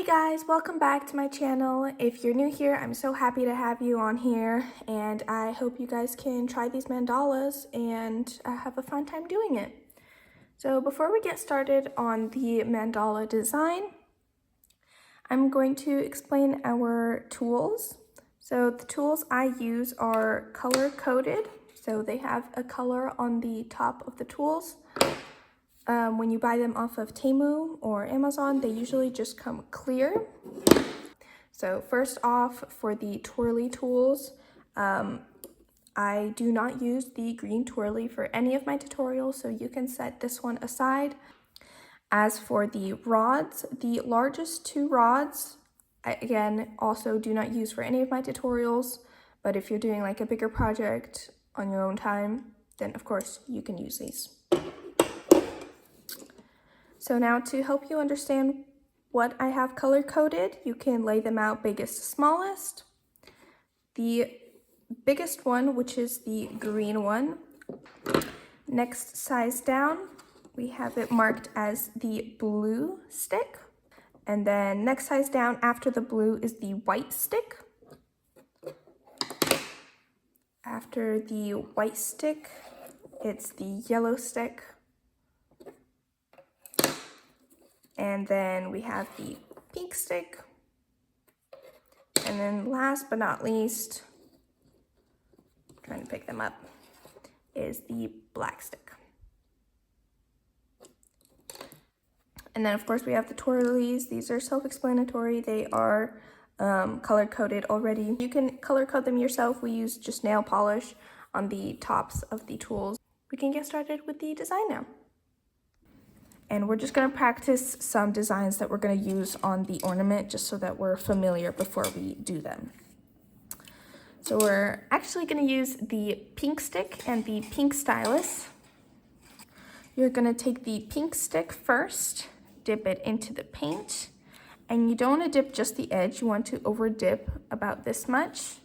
Hey guys, welcome back to my channel. If you're new here, I'm so happy to have you on here, and I hope you guys can try these mandalas and have a fun time doing it. So before we get started on the mandala design, I'm going to explain our tools. So the tools I use are color-coded, so they have a color on the top of the tools. When you buy them off of Temu or Amazon, they usually just come clear. So first off, for the twirly tools, I do not use the green twirly for any of my tutorials, so you can set this one aside. As for the rods, the largest two rods, I, again, also do not use for any of my tutorials, but if you're doing like a bigger project on your own time, then of course you can use these. So now to help you understand what I have color-coded, you can lay them out biggest to smallest. The biggest one, which is the green one, next size down, we have it marked as the blue stick. And then next size down after the blue is the white stick. After the white stick, it's the yellow stick. And then we have the pink stick. And then last but not least, trying to pick them up, is the black stick. And then of course we have the twirlies. These are self-explanatory. They are color-coded already. You can color code them yourself. We use just nail polish on the tops of the tools. We can get started with the design now. And we're just gonna practice some designs that we're gonna use on the ornament just so that we're familiar before we do them. So we're actually gonna use the pink stick and the pink stylus. You're gonna take the pink stick first, dip it into the paint, and you don't wanna dip just the edge, you want to over dip about this much.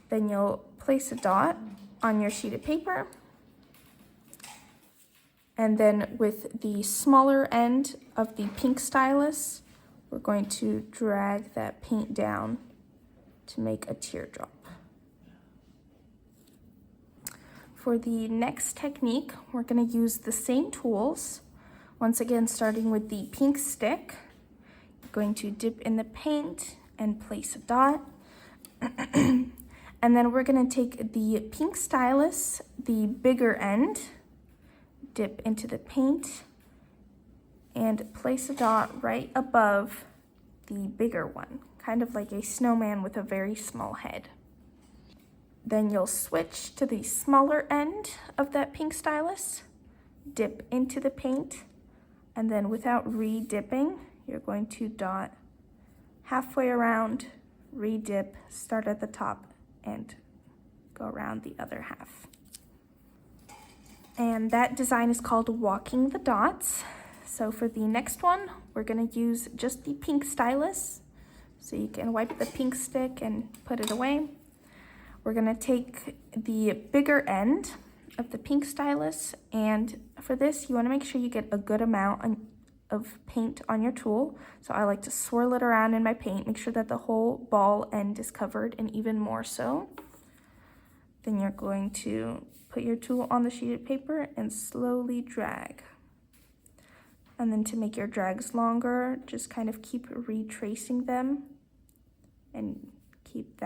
Then you'll place a dot on your sheet of paper. And then with the smaller end of the pink stylus, we're going to drag that paint down to make a teardrop. For the next technique, we're going to use the same tools. Once again, starting with the pink stick, you're going to dip in the paint and place a dot. And then we're going to take the pink stylus, the bigger end, dip into the paint and place a dot right above the bigger one, kind of like a snowman with a very small head. Then you'll switch to the smaller end of that pink stylus, dip into the paint, and then without re-dipping, you're going to dot halfway around, re-dip, start at the top, and go around the other half. And that design is called Walking the Dots. So for the next one, we're gonna use just the pink stylus. So you can wipe the pink stick and put it away. We're gonna take the bigger end of the pink stylus, and for this, you wanna make sure you get a good amount of paint on your tool. So I like to swirl it around in my paint, make sure that the whole ball end is covered, and even more so. Then you're going to put your tool on the sheet of paper and slowly drag. And then to make your drags longer, just kind of keep retracing them and keep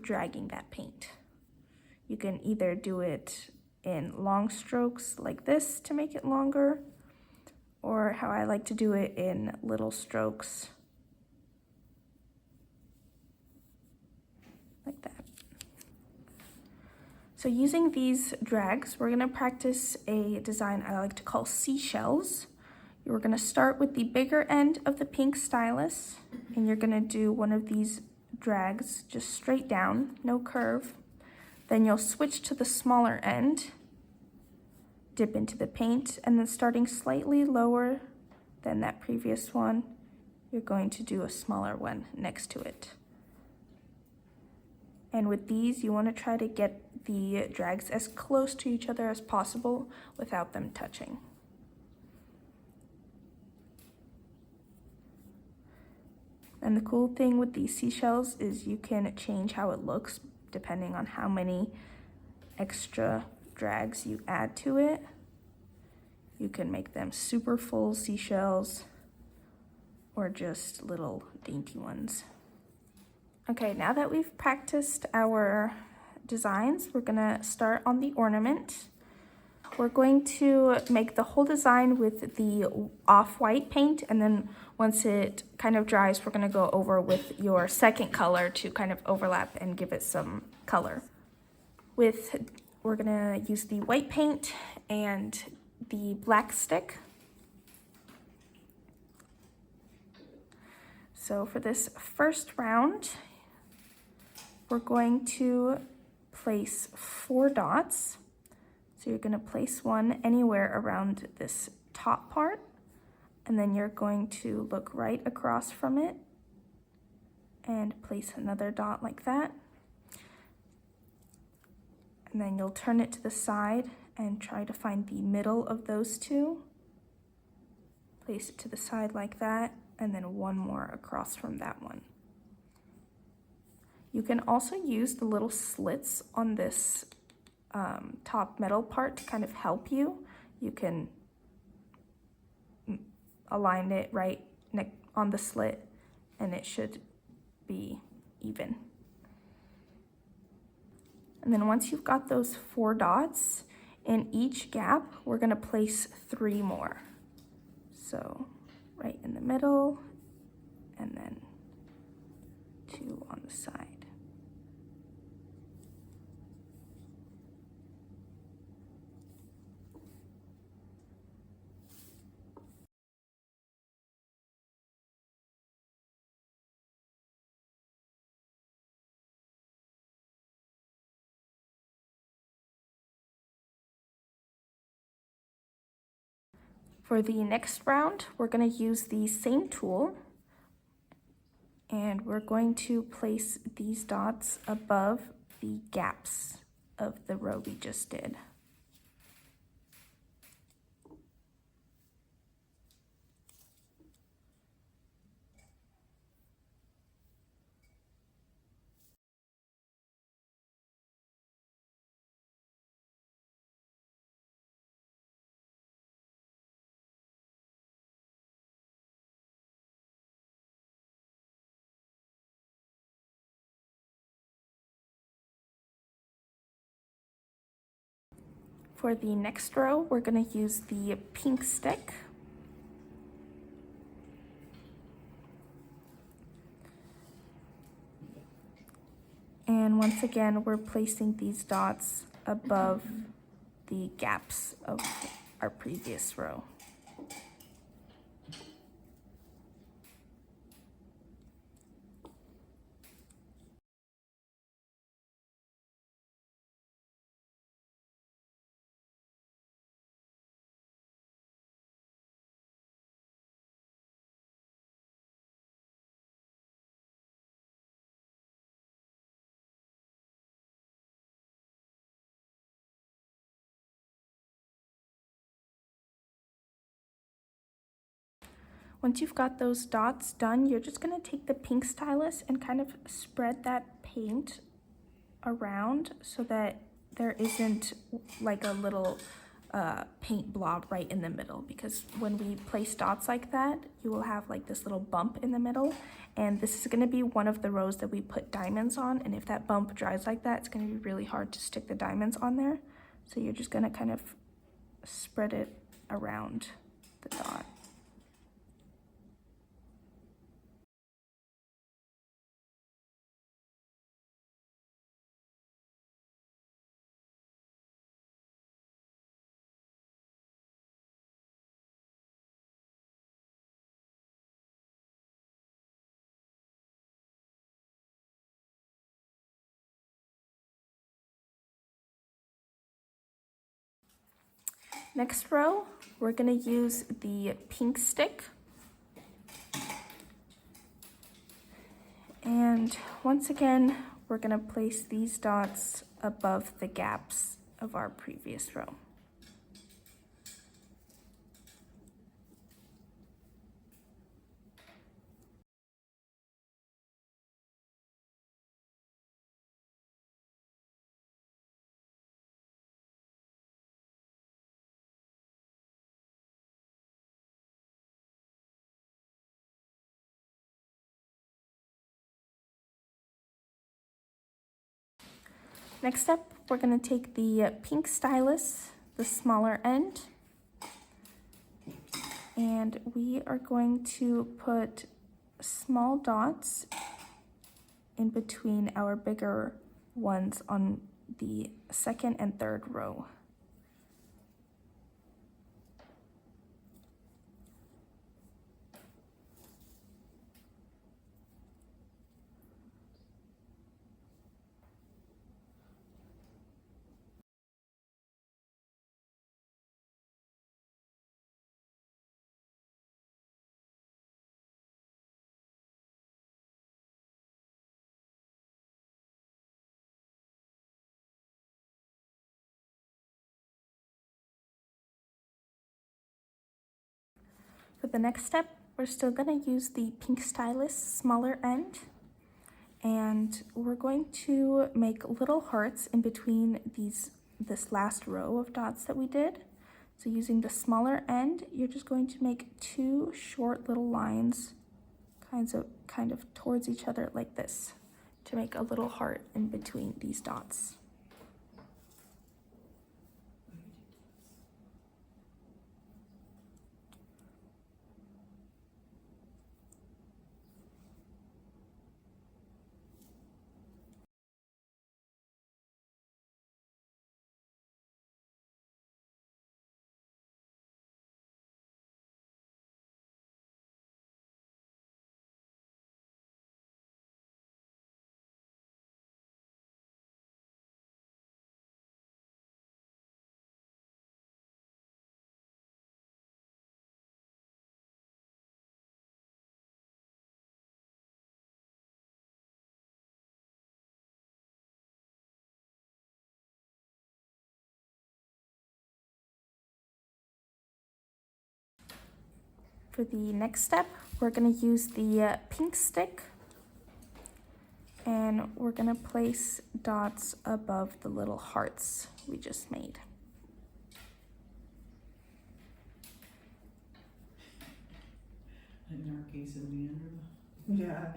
dragging that paint. You can either do it in long strokes like this to make it longer, or how I like to do it in little strokes like that. So using these drags, we're gonna practice a design I like to call seashells. You're gonna start with the bigger end of the pink stylus, and you're gonna do one of these drags just straight down, no curve. Then you'll switch to the smaller end, dip into the paint, and then starting slightly lower than that previous one, you're going to do a smaller one next to it. And with these, you want to try to get the drags as close to each other as possible without them touching. And the cool thing with these seashells is you can change how it looks depending on how many extra drags you add to it. You can make them super full seashells or just little dainty ones. Okay, now that we've practiced our designs, we're gonna start on the ornament. We're going to make the whole design with the off-white paint, and then once it kind of dries, we're gonna go over with your second color to kind of overlap and give it some color. We're gonna use the white paint and the black stick. So for this first round, we're going to place 4 dots. So you're gonna place one anywhere around this top part, and then you're going to look right across from it and place another dot like that. And then you'll turn it to the side and try to find the middle of those two. Place it to the side like that, and then one more across from that one. You can also use the little slits on this top metal part to kind of help you. You can align it right on the slit and it should be even. And then once you've got those 4 dots, in each gap, we're gonna place 3 more. So right in the middle, and then 2 on the side. For the next round, we're going to use the same tool, and we're going to place these dots above the gaps of the row we just did. For the next row, we're going to use the pink stick. And once again, we're placing these dots above the gaps of our previous row. Once you've got those dots done, you're just going to take the pink stylus and kind of spread that paint around so that there isn't like a little paint blob right in the middle, because when we place dots like that, you will have like this little bump in the middle, and this is going to be one of the rows that we put diamonds on, and if that bump dries like that, it's going to be really hard to stick the diamonds on there. So you're just going to kind of spread it around the dot. Next row, we're going to use the pink stick. And once again, we're going to place these dots above the gaps of our previous row. Next up, we're going to take the pink stylus, the smaller end, and we are going to put small dots in between our bigger ones on the second and third row. For the next step, we're still going to use the pink stylus smaller end, and we're going to make little hearts in between this last row of dots that we did. So using the smaller end, you're just going to make two short little lines kind of towards each other like this to make a little heart in between these dots. For the next step, we're going to use the pink stick, and we're going to place dots above the little hearts we just made. In our case, it'll be under the... Yeah.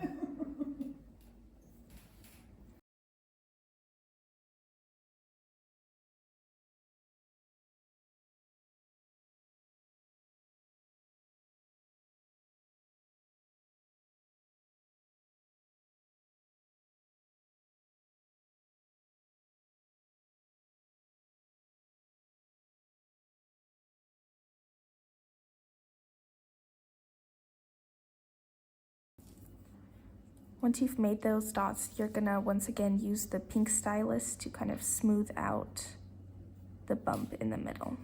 Once you've made those dots, you're gonna once again use the pink stylus to kind of smooth out the bump in the middle.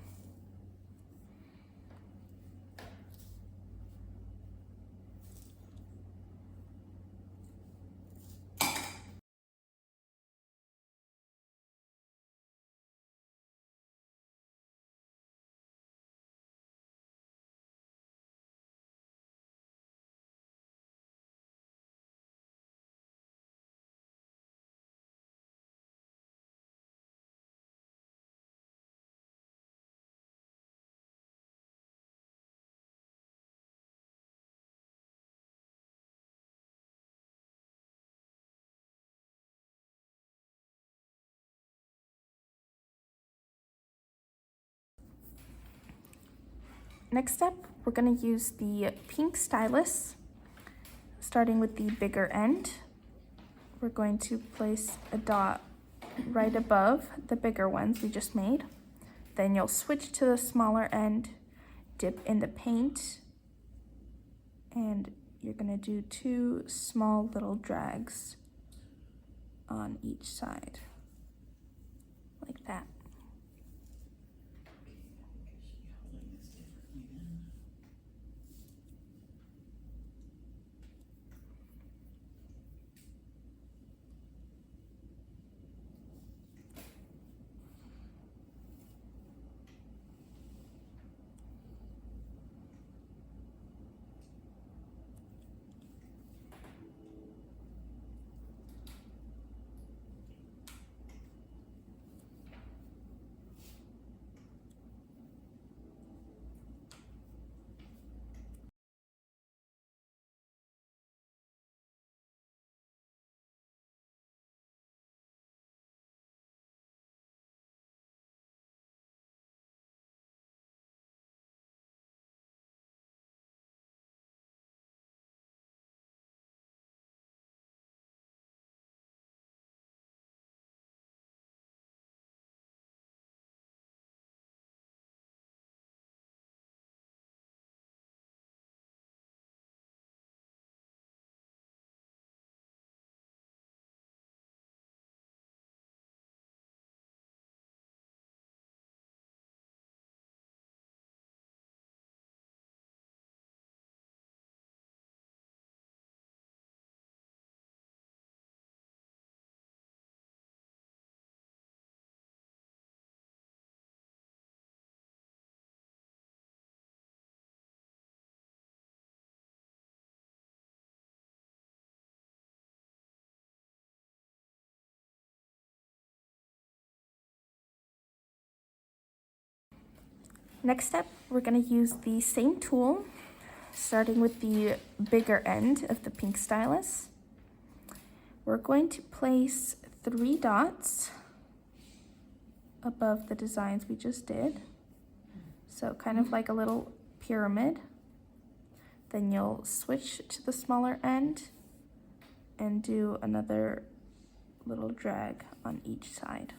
Next up, we're going to use the pink stylus, starting with the bigger end. We're going to place a dot right above the bigger ones we just made. Then you'll switch to the smaller end, dip in the paint, and you're going to do two small little drags on each side, like that. Next step, we're going to use the same tool, starting with the bigger end of the pink stylus. We're going to place 3 dots above the designs we just did. So kind of like a little pyramid. Then you'll switch to the smaller end and do another little drag on each side.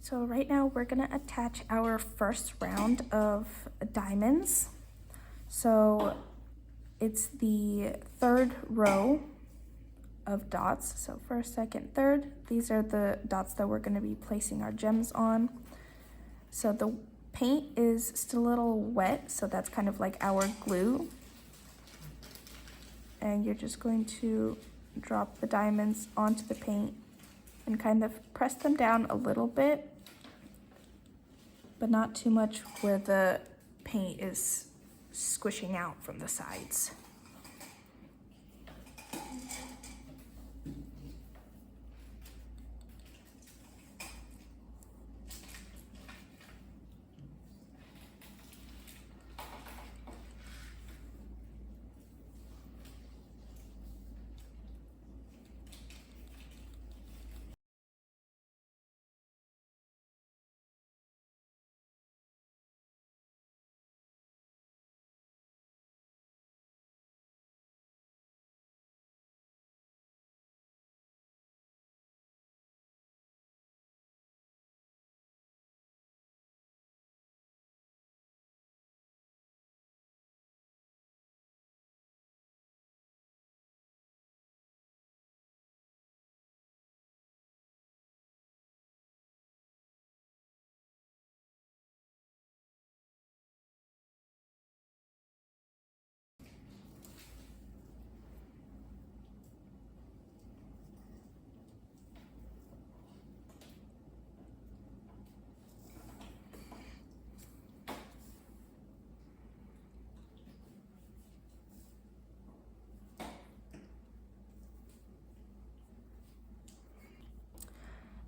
So right now we're gonna attach our first round of diamonds. So it's the 3rd row of dots. So first, second, third. These are the dots that we're gonna be placing our gems on. So the paint is still a little wet, so that's kind of like our glue. And you're just going to drop the diamonds onto the paint and kind of press them down a little bit, but not too much where the paint is squishing out from the sides.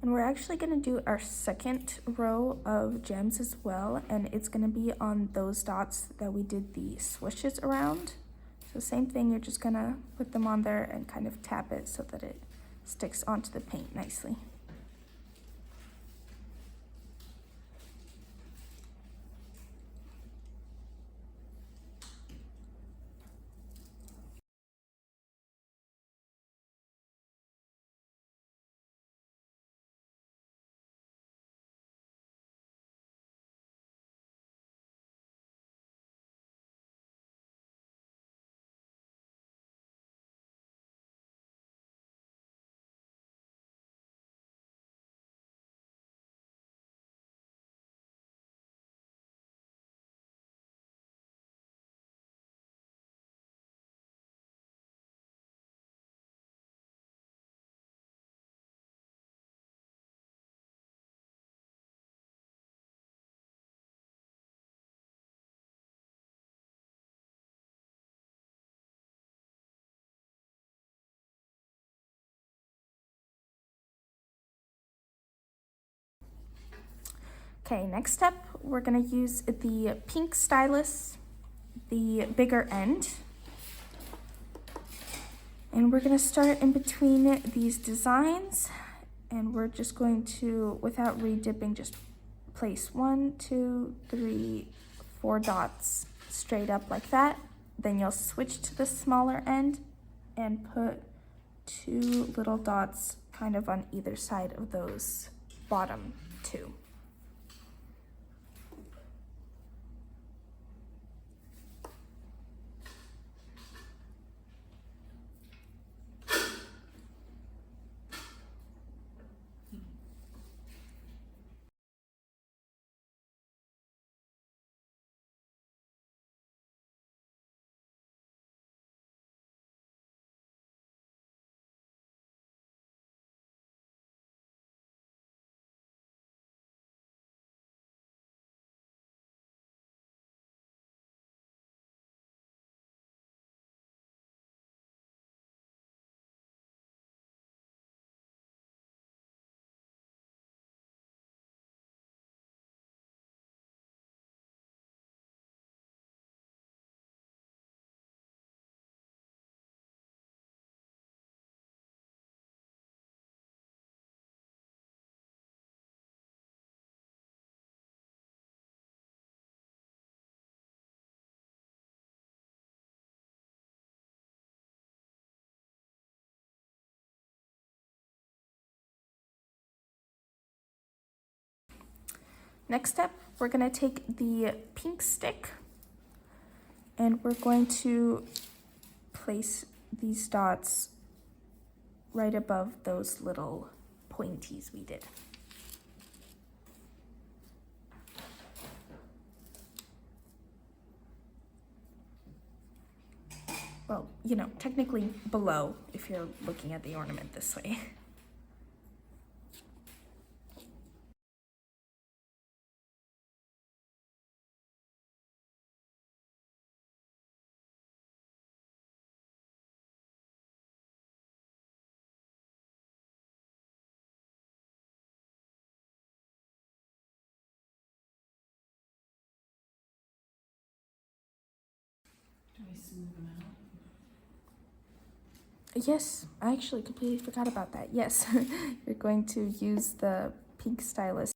And we're actually going to do our second row of gems as well, and it's going to be on those dots that we did the swishes around. So same thing, you're just going to put them on there and kind of tap it so that it sticks onto the paint nicely. Okay, next step, we're gonna use the pink stylus, the bigger end. And we're gonna start in between these designs, and we're just going to, without re-dipping, just place 1, 2, 3, 4 dots straight up like that. Then you'll switch to the smaller end and put 2 little dots kind of on either side of those bottom 2. Next step, we're gonna take the pink stick and we're going to place these dots right above those little pointies we did. Well, you know, technically below if you're looking at the ornament this way. Do we smooth them out? Yes, I actually completely forgot about that. Yes, you're going to use the pink stylus.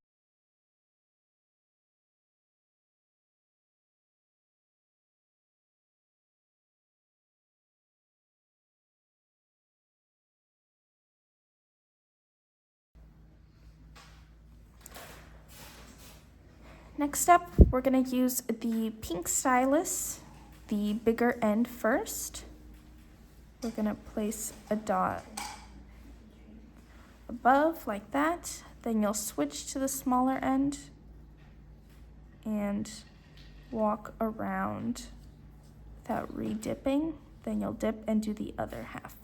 Next up, we're gonna use the pink stylus, the bigger end first. We're gonna place a dot above like that. Then you'll switch to the smaller end and walk around without re-dipping. Then you'll dip and do the other half.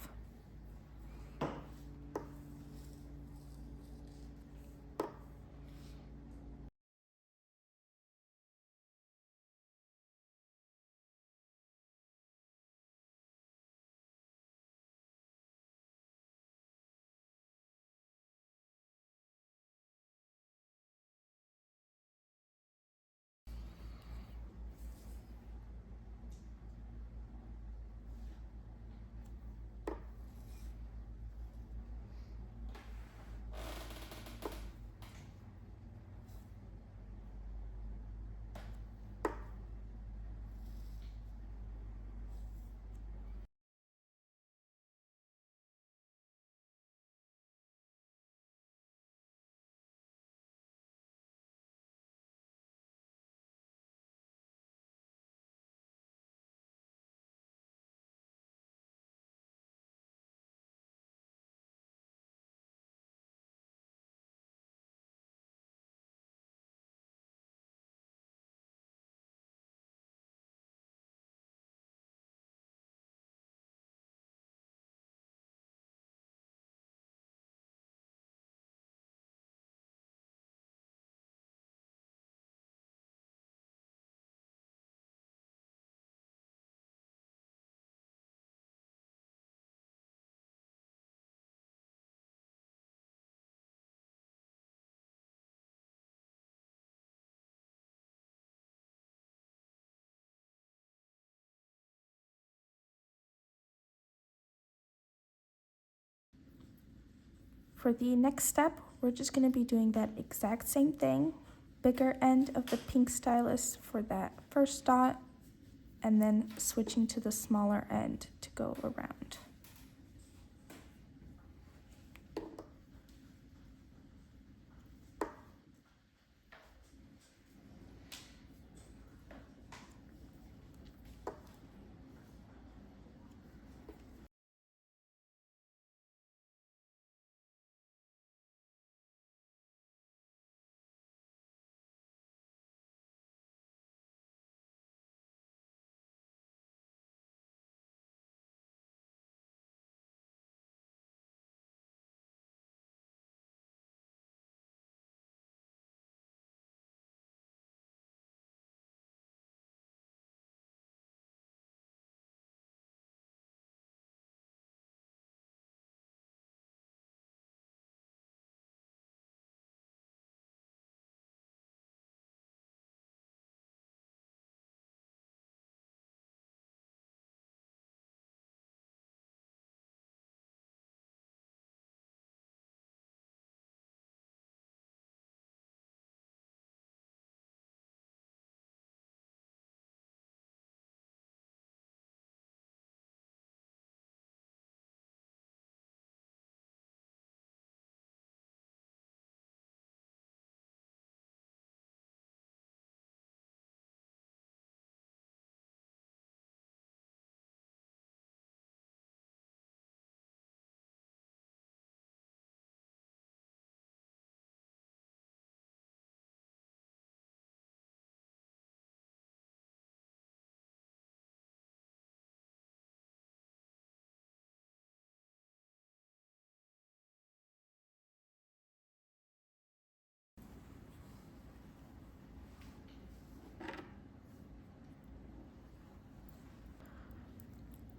For the next step, we're just going to be doing that exact same thing. Bigger end of the pink stylus for that first dot, and then switching to the smaller end to go around.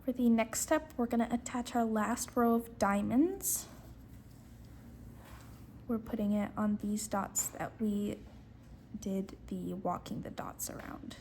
For the next step, we're going to attach our last row of diamonds. We're putting it on these dots that we did the walking the dots around.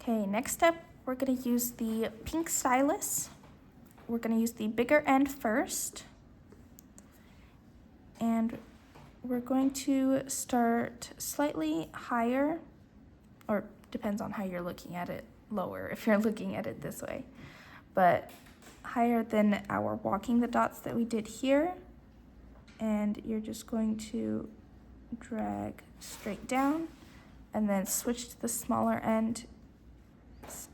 Okay, next step, we're going to use the pink stylus. We're going to use the bigger end first. And we're going to start slightly higher, or depends on how you're looking at it, lower if you're looking at it this way, but higher than our walking the dots that we did here. And you're just going to drag straight down and then switch to the smaller end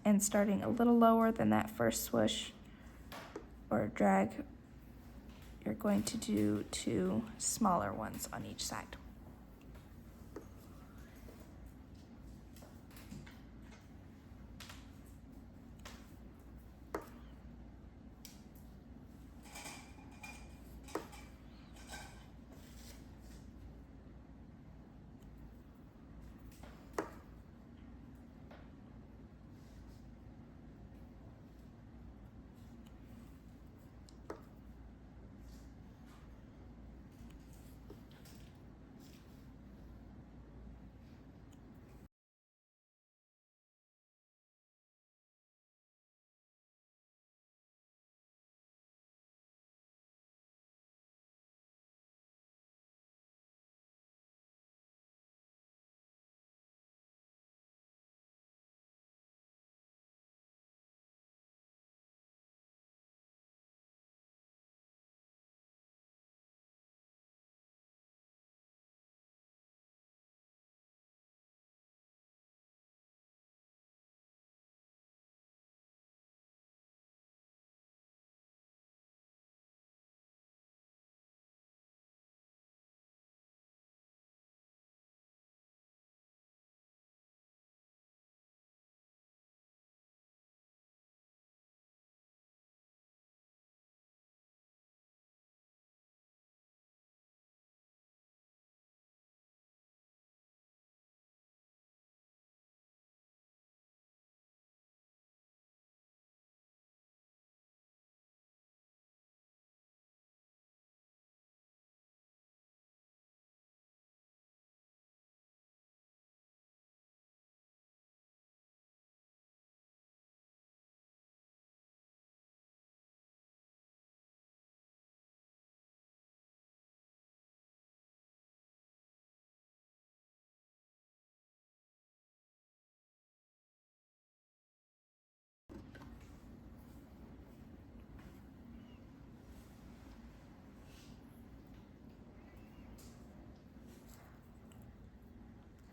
and starting a little lower than that first swoosh or drag, you're going to do 2 smaller ones on each side.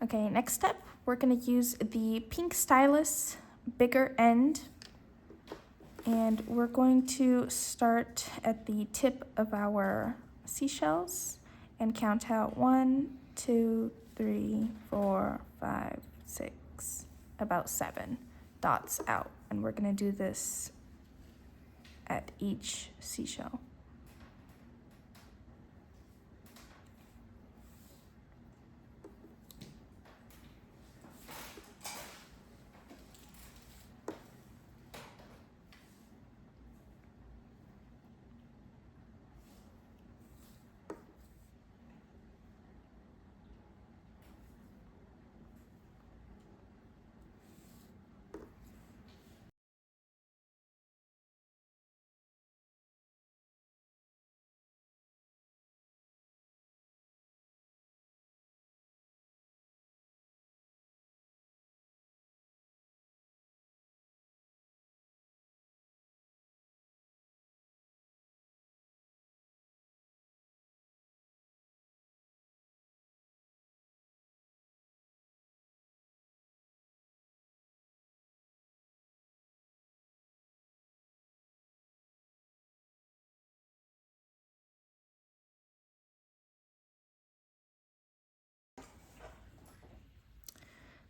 Okay, next step, we're gonna use the pink stylus, bigger end, and we're going to start at the tip of our seashells and count out 1, 2, 3, 4, 5, 6, about 7 dots out. And we're gonna do this at each seashell.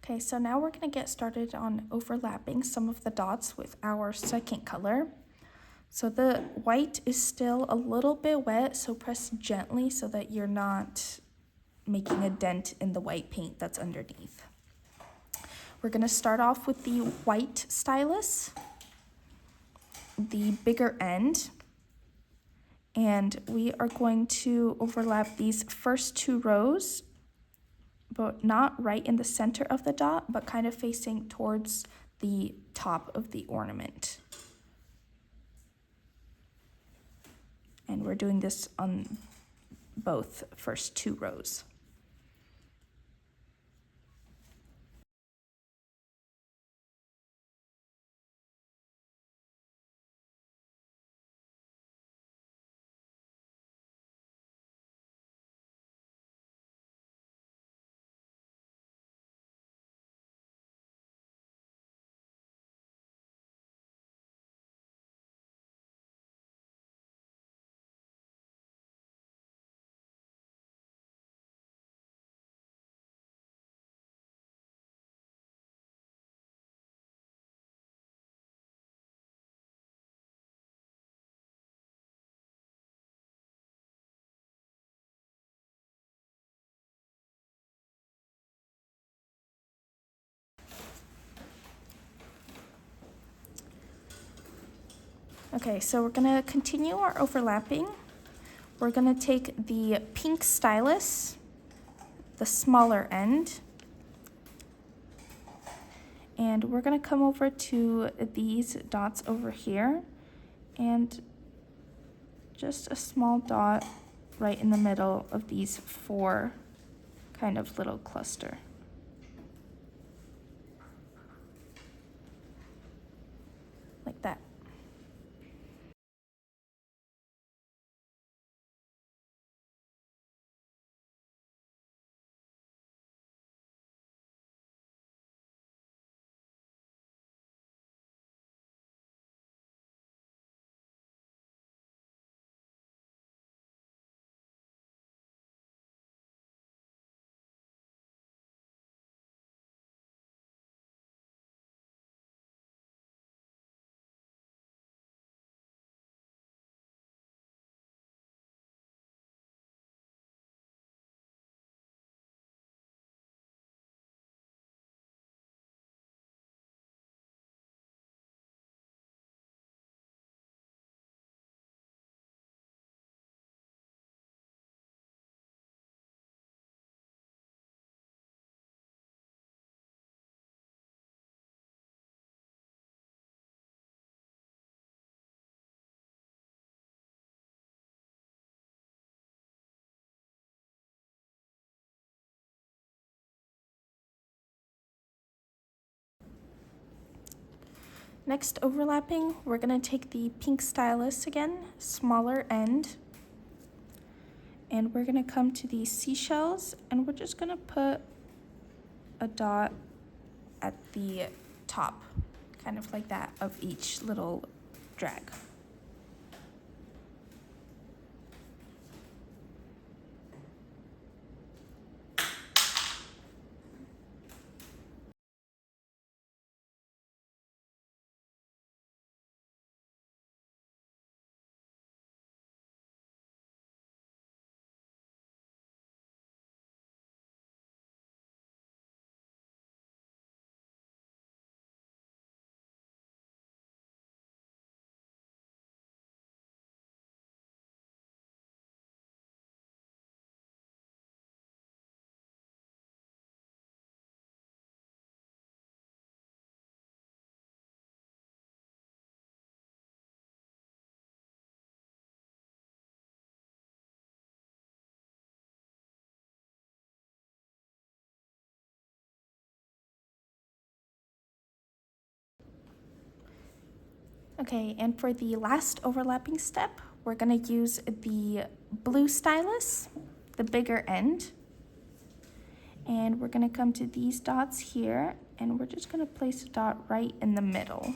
Okay, so now we're gonna get started on overlapping some of the dots with our second color. So the white is still a little bit wet, so press gently so that you're not making a dent in the white paint that's underneath. We're gonna start off with the white stylus, the bigger end, and we are going to overlap these first 2 rows, but not right in the center of the dot, but kind of facing towards the top of the ornament. And we're doing this on both first 2 rows. Okay, so we're gonna continue our overlapping. We're gonna take the pink stylus, the smaller end, and we're gonna come over to these dots over here and just a small dot right in the middle of these 4 kind of little cluster. Like that. Next overlapping, we're gonna take the pink stylus again, smaller end, and we're gonna come to these seashells and we're just gonna put a dot at the top, kind of like that, of each little drag. Okay, and for the last overlapping step, we're gonna use the blue stylus, the bigger end, and we're gonna come to these dots here, and we're just gonna place a dot right in the middle.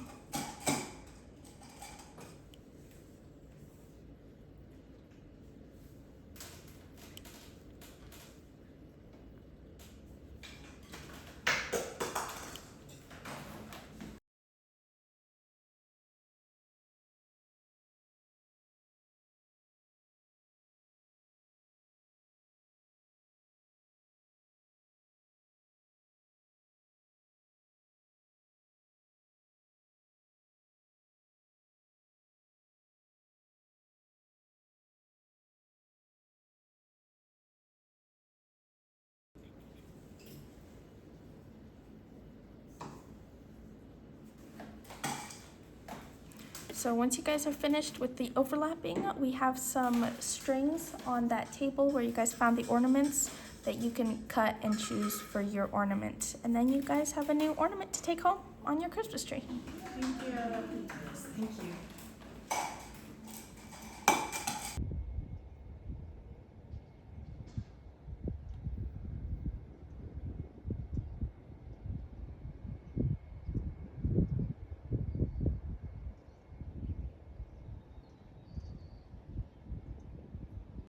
So once you guys are finished with the overlapping, we have some strings on that table where you guys found the ornaments that you can cut and choose for your ornament. And then you guys have a new ornament to take home on your Christmas tree. Thank you. Thank you.